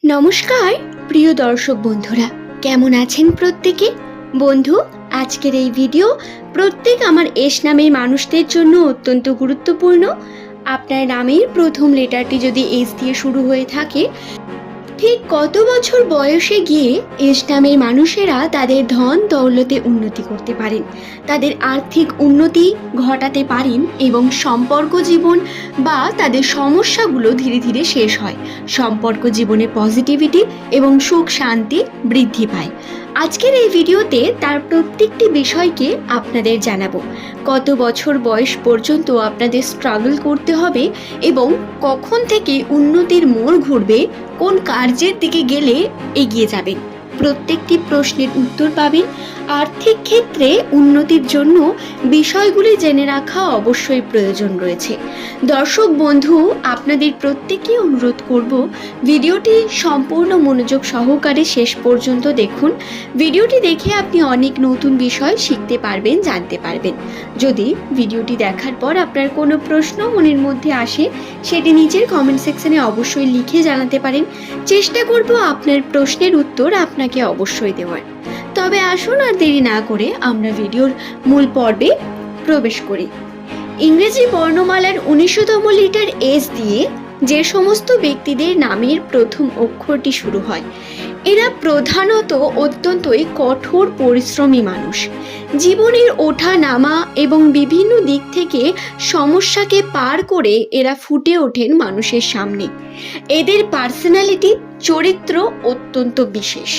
নমস্কার প্রিয় দর্শক বন্ধুরা, কেমন আছেন প্রত্যেকে? বন্ধু, আজকের এই ভিডিও প্রত্যেক আমার এস নামের মানুষদের জন্য অত্যন্ত গুরুত্বপূর্ণ। আপনার নামের প্রথম লেটারটি যদি এস দিয়ে শুরু হয়ে থাকে, ঠিক কত বছর বয়সে গিয়ে এস নামের মানুষেরা তাদের ধন দৌলতে উন্নতি করতে পারেন, তাদের আর্থিক উন্নতি ঘটাতে পারেন এবং সম্পর্ক জীবন বা তাদের সমস্যাগুলো ধীরে ধীরে শেষ হয়, সম্পর্ক জীবনে পজিটিভিটি এবং সুখ শান্তি বৃদ্ধি পায়। আজকের এই ভিডিওতে তার প্রত্যেকটি বিষয়কে আপনাদের জানাবো। কত বছর বয়স পর্যন্ত আপনাদের স্ট্রাগল করতে হবে এবং কখন থেকে উন্নতির মোড় ঘুরবে, কোন কার্যের দিকে গেলে এগিয়ে যাবেন, প্রত্যেকটি প্রশ্নের উত্তর পাবেন। আর্থিক ক্ষেত্রে উন্নতির জন্য বিষয়গুলি জেনে রাখা অবশ্যই প্রয়োজন রয়েছে। দর্শক বন্ধু, আপনাদের প্রত্যেককে অনুরোধ করব, ভিডিওটি সম্পূর্ণ মনোযোগ সহকারে শেষ পর্যন্ত দেখুন। ভিডিওটি দেখে আপনি অনেক নতুন বিষয় শিখতে পারবেন, জানতে পারবেন। যদি ভিডিওটি দেখার পর আপনার কোনো প্রশ্ন মনের মধ্যে আসে, সেটি নিচের কমেন্ট সেকশনে অবশ্যই লিখে জানাতে পারেন। চেষ্টা করব আপনার প্রশ্নের উত্তর আপনাকে অবশ্যই দেওয়ার। তবে আসুন আর দেরি না করে আমরা ভিডিওর মূল পর্বে প্রবেশ করি। ইংরেজি বর্ণমালার ১৯তম লেটার এস দিয়ে যে সমস্ত ব্যক্তিদের নামের প্রথম অক্ষরটি শুরু হয়, এরা প্রধানত অত্যন্তই কঠোর পরিশ্রমী মানুষ। জীবনের ওঠা নামা এবং বিভিন্ন দিক থেকে সমস্যাকে পার করে এরা ফুটে ওঠেন মানুষের সামনে। এদের পার্সোনালিটি, চরিত্র অত্যন্ত বিশেষ।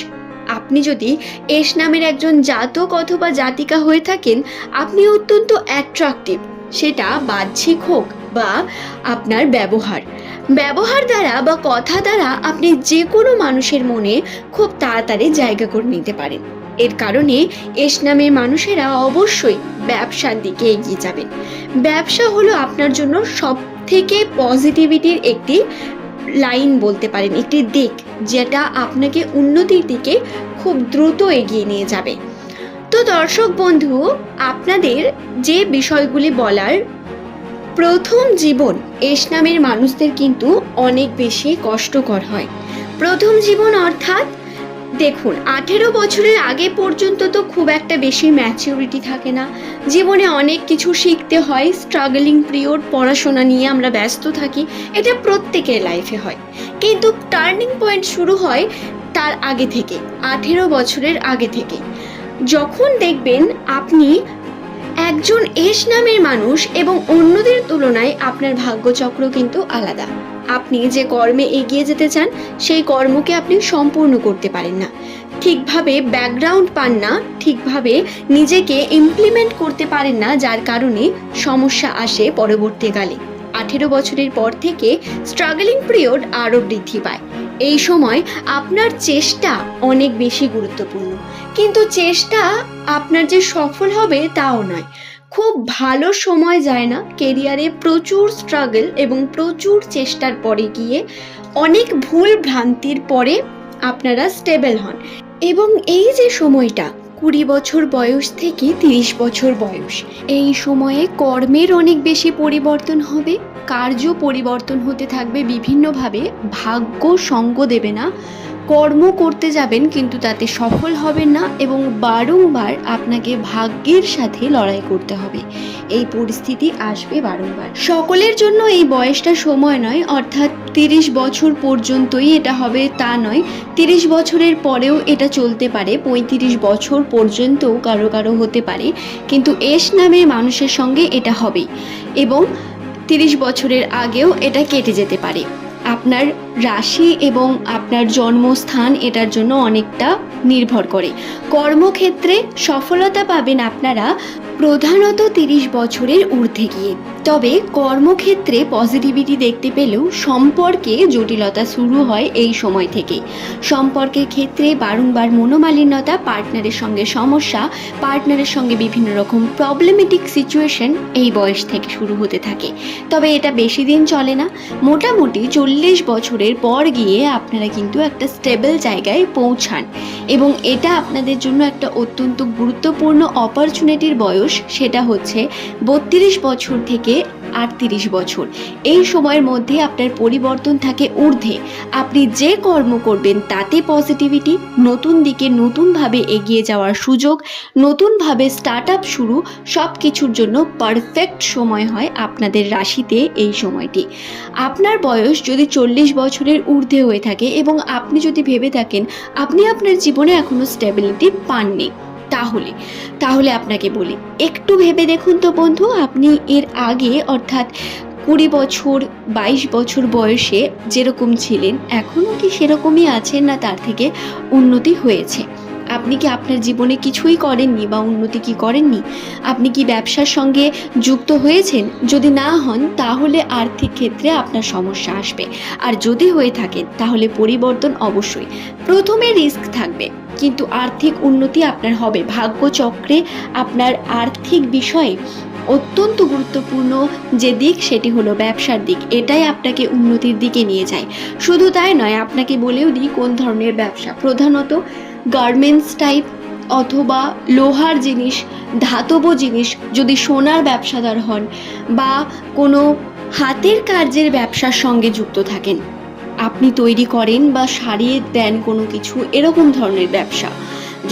আপনি যদি এস নামের একজন জাতক অথবা জাতিকা হয়ে থাকেন, আপনি অত্যন্ত অ্যাট্রাকটিভ, সেটা বাহ্যিক হোক বা আপনার ব্যবহার দ্বারা বা কথা দ্বারা আপনি যে কোনো মানুষের মনে খুব তাড়াতাড়ি জায়গা করে নিতে পারেন। এর কারণে এস নামের মানুষেরা অবশ্যই ব্যবসার দিকে এগিয়ে যাবেন। ব্যবসা হলো আপনার জন্য সব থেকে পজিটিভিটির একটি লাইন বলতে পারেন, একটি দিক যেটা আপনাকে উন্নতির দিকে খুব দ্রুত এগিয়ে নিয়ে যাবে। তো দর্শক বন্ধু, আপনাদের যে বিষয়গুলি বলার, প্রথম জীবন এস নামের মানুষদের কিন্তু অনেক বেশি কষ্টকর হয়। প্রথম জীবন অর্থাৎ দেখুন, 18 বছরের আগে পর্যন্ত তো খুব একটা বেশি ম্যাচিউরিটি থাকে না, জীবনে অনেক কিছু শিখতে হয়, স্ট্রাগলিং পিরিয়ড, পড়াশোনা নিয়ে আমরা ব্যস্ত থাকি, এটা প্রত্যেকের লাইফে হয়। কিন্তু টার্নিং পয়েন্ট শুরু হয় তার আগে থেকে, 18 বছরের আগে থেকে। যখন দেখবেন আপনি একজন এস নামের মানুষ এবং অন্যদের তুলনায় আপনার ভাগ্যচক্র কিন্তু আলাদা। আপনি যে কর্মে এগিয়ে যেতে চান, সেই কর্মকে আপনি সম্পূর্ণ করতে পারেন না, ঠিকভাবে ব্যাকগ্রাউন্ড পান না, ঠিকভাবে নিজেকে ইমপ্লিমেন্ট করতে পারেন না, যার কারণে সমস্যা আসে পরবর্তীকালে। 18 বছরের পর থেকে স্ট্রাগলিং পিরিয়ড আরও বৃদ্ধি পায়। এই সময় আপনার চেষ্টা অনেক বেশি গুরুত্বপূর্ণ, কিন্তু চেষ্টা আপনার যে সফল হবে তাও নয়। খুব ভালো সময় যায় না, কেরিয়ারে প্রচুর স্ট্রাগল এবং প্রচুর চেষ্টার পরে গিয়ে অনেক ভুল ভ্রান্তির পরে আপনারা স্টেবল হন। এবং এই যে সময়টা 20 বছর বয়স থেকে 30 বছর বয়স, এই সময়ে কর্মের অনেক বেশি পরিবর্তন হবে, কার্য পরিবর্তন হতে থাকবে বিভিন্নভাবে। ভাগ্য সঙ্গ দেবে না, কর্ম করতে যাবেন কিন্তু তাতে সফল হবেন না এবং বারংবার আপনাকে ভাগ্যের সাথে লড়াই করতে হবে। এই পরিস্থিতি আসবে বারংবার। সকলের জন্য এই বয়সটা সময় নয়, অর্থাৎ 30 বছর পর্যন্তই এটা হবে তা নয়, 30 বছরের পরেও এটা চলতে পারে, 35 বছর পর্যন্তও কারো হতে পারে, কিন্তু এস নামের মানুষের সঙ্গে এটা হবেই এবং 30 বছরের আগেও এটা কেটে যেতে পারে। আপনার রাশি এবং আপনার জন্মস্থান এটার জন্য অনেকটা নির্ভর করে। কর্মক্ষেত্রে সফলতা পাবেন আপনারা প্রধানত 30 বছরের ঊর্ধ্বে গিয়ে। তবে কর্মক্ষেত্রে পজিটিভিটি দেখতে পেলেও সম্পর্কে জটিলতা শুরু হয় এই সময় থেকে। সম্পর্কের ক্ষেত্রে বারংবার মনোমালিন্যতা, পার্টনারের সঙ্গে সমস্যা, পার্টনারের সঙ্গে বিভিন্ন রকম প্রবলেমেটিক সিচুয়েশন এই বয়স থেকে শুরু হতে থাকে। তবে এটা বেশি দিন চলে না, মোটামুটি 40 বছরের পর গিয়ে আপনারা কিন্তু একটা স্টেবল জায়গায় পৌঁছান এবং এটা আপনাদের জন্য একটা অত্যন্ত গুরুত্বপূর্ণ অপরচুনিটির বয়স। সেটা হচ্ছে 32 বছর থেকে 38 বছর। এই সময়ের মধ্যে আপনার পরিবর্তন থাকে ঊর্ধ্বে। আপনি যে কর্ম করবেন তাতে পজিটিভিটি, নতুন দিকে নতুনভাবে এগিয়ে যাওয়ার সুযোগ, নতুনভাবে স্টার্ট আপ শুরু, সব কিছুর জন্য পারফেক্ট সময় হয় আপনাদের রাশিতে এই সময়টি। আপনার বয়স যদি 40 বছরের ঊর্ধ্বে হয়ে থাকে এবং আপনি যদি ভেবে থাকেন আপনি আপনার জীবনে এখনো স্টেবিলিটি পাননি, তাহলে আপনাকে বলি একটু ভেবে দেখুন তো বন্ধু, আপনি এর আগে অর্থাৎ 20 বছর 22 বছর বয়সে যেরকম ছিলেন এখনও কি সেরকমই আছেন, না তার থেকে উন্নতি হয়েছে? আপনি কি আপনার জীবনে কিছুই করেননি বা উন্নতি কি করেননি? আপনি কি ব্যবসার সঙ্গে যুক্ত হয়েছেন? যদি না হন তাহলে আর্থিক ক্ষেত্রে আপনার সমস্যা আসবে, আর যদি হয়ে থাকেন তাহলে পরিবর্তন অবশ্যই। প্রথমে রিস্ক থাকবে কিন্তু আর্থিক উন্নতি আপনার হবে। ভাগ্যচক্রে আপনার আর্থিক বিষয়ে অত্যন্ত গুরুত্বপূর্ণ যে দিক সেটি হলো ব্যবসার দিক, এটাই আপনাকে উন্নতির দিকে নিয়ে যায়। শুধু তাই নয়, আপনাকে বলেও দিই কোন ধরনের ব্যবসা, প্রধানত গার্মেন্টস টাইপ অথবা লোহার জিনিস, ধাতব জিনিস, যদি সোনার ব্যবসাদার হন বা কোনো হাতের কাজের ব্যবসার সঙ্গে যুক্ত থাকেন, আপনি তৈরি করেন বা সারিয়ে দেন কোনো কিছু, এরকম ধরনের ব্যবসা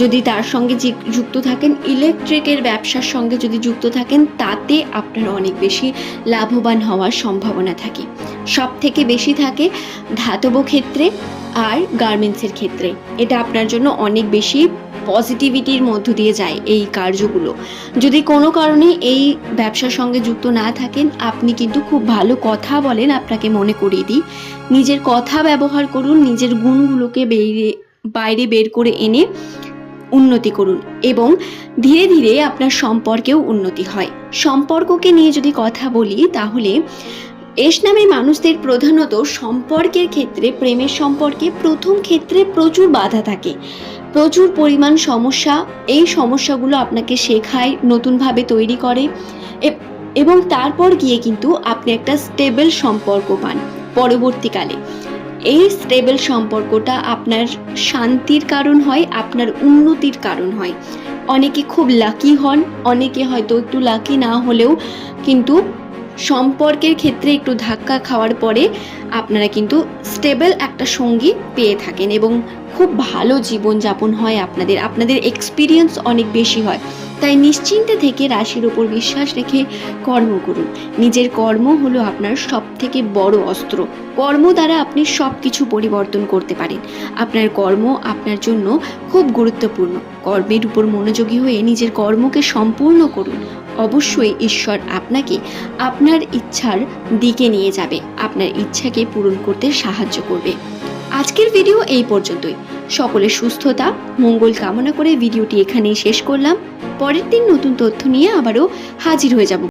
যদি তার সঙ্গে যুক্ত থাকেন, ইলেকট্রিকের ব্যবসার সঙ্গে যদি যুক্ত থাকেন, তাতে আপনার অনেক বেশি লাভবান হওয়ার সম্ভাবনা থাকে। সব থেকে বেশি থাকে ধাতব ক্ষেত্রে আর গার্মেন্টসের ক্ষেত্রে। এটা আপনার জন্য অনেক বেশি পজিটিভিটির মধ্য দিয়ে যায় এই কার্যগুলো। যদি কোনো কারণে এই ব্যবসার সঙ্গে যুক্ত না থাকেন, আপনি কিন্তু খুব ভালো কথা বলেন, আপনাকে মনে করিয়ে দিই, নিজের কথা ব্যবহার করুন, নিজের গুণগুলোকে বাইরে বের করে এনে উন্নতি করুন এবং ধীরে ধীরে আপনার সম্পর্কেও উন্নতি হয়। সম্পর্ককে নিয়ে যদি কথা বলি তাহলে এস নামে মানুষদের প্রধানত সম্পর্কের ক্ষেত্রে, প্রেমের সম্পর্কে প্রথম ক্ষেত্রে প্রচুর বাধা থাকে, প্রচুর পরিমাণ সমস্যা। এই সমস্যাগুলো আপনাকে শেখায়, নতুনভাবে তৈরি করে এবং তারপর গিয়ে কিন্তু আপনি একটা স্টেবল সম্পর্ক পান পরবর্তীকালে। এই স্টেবল সম্পর্কটা আপনার শান্তির কারণ হয়, আপনার উন্নতির কারণ হয়। অনেকে খুব লাকি হন, অনেকে হয়তো একটু লাকি না হলেও কিন্তু সম্পর্কের ক্ষেত্রে একটু ধাক্কা খাওয়ার পরে আপনারা কিন্তু স্টেবল একটা সঙ্গী পেয়ে থাকেন এবং খুব ভালো জীবনযাপন হয় আপনাদের এক্সপিরিয়েন্স অনেক বেশি হয়। তাই নিশ্চিন্তে থেকে রাশির ওপর বিশ্বাস রেখে কর্ম করুন। নিজের কর্ম হলো আপনার সব থেকে বড় অস্ত্র। কর্ম দ্বারা আপনি সব কিছু পরিবর্তন করতে পারেন। আপনার কর্ম আপনার জন্য খুব গুরুত্বপূর্ণ। কর্মের উপর মনোযোগী হয়ে নিজের কর্মকে সম্পূর্ণ করুন। অবশ্যই ঈশ্বর আপনাকে আপনার ইচ্ছার দিকে নিয়ে যাবে, আপনার ইচ্ছাকে পূরণ করতে সাহায্য করবে। আজকের ভিডিও এই পর্যন্তই। সকলের সুস্থতা মঙ্গল কামনা করে ভিডিওটি এখানেই শেষ করলাম। পরের দিন নতুন তথ্য নিয়ে আবারও হাজির হয়ে যাব।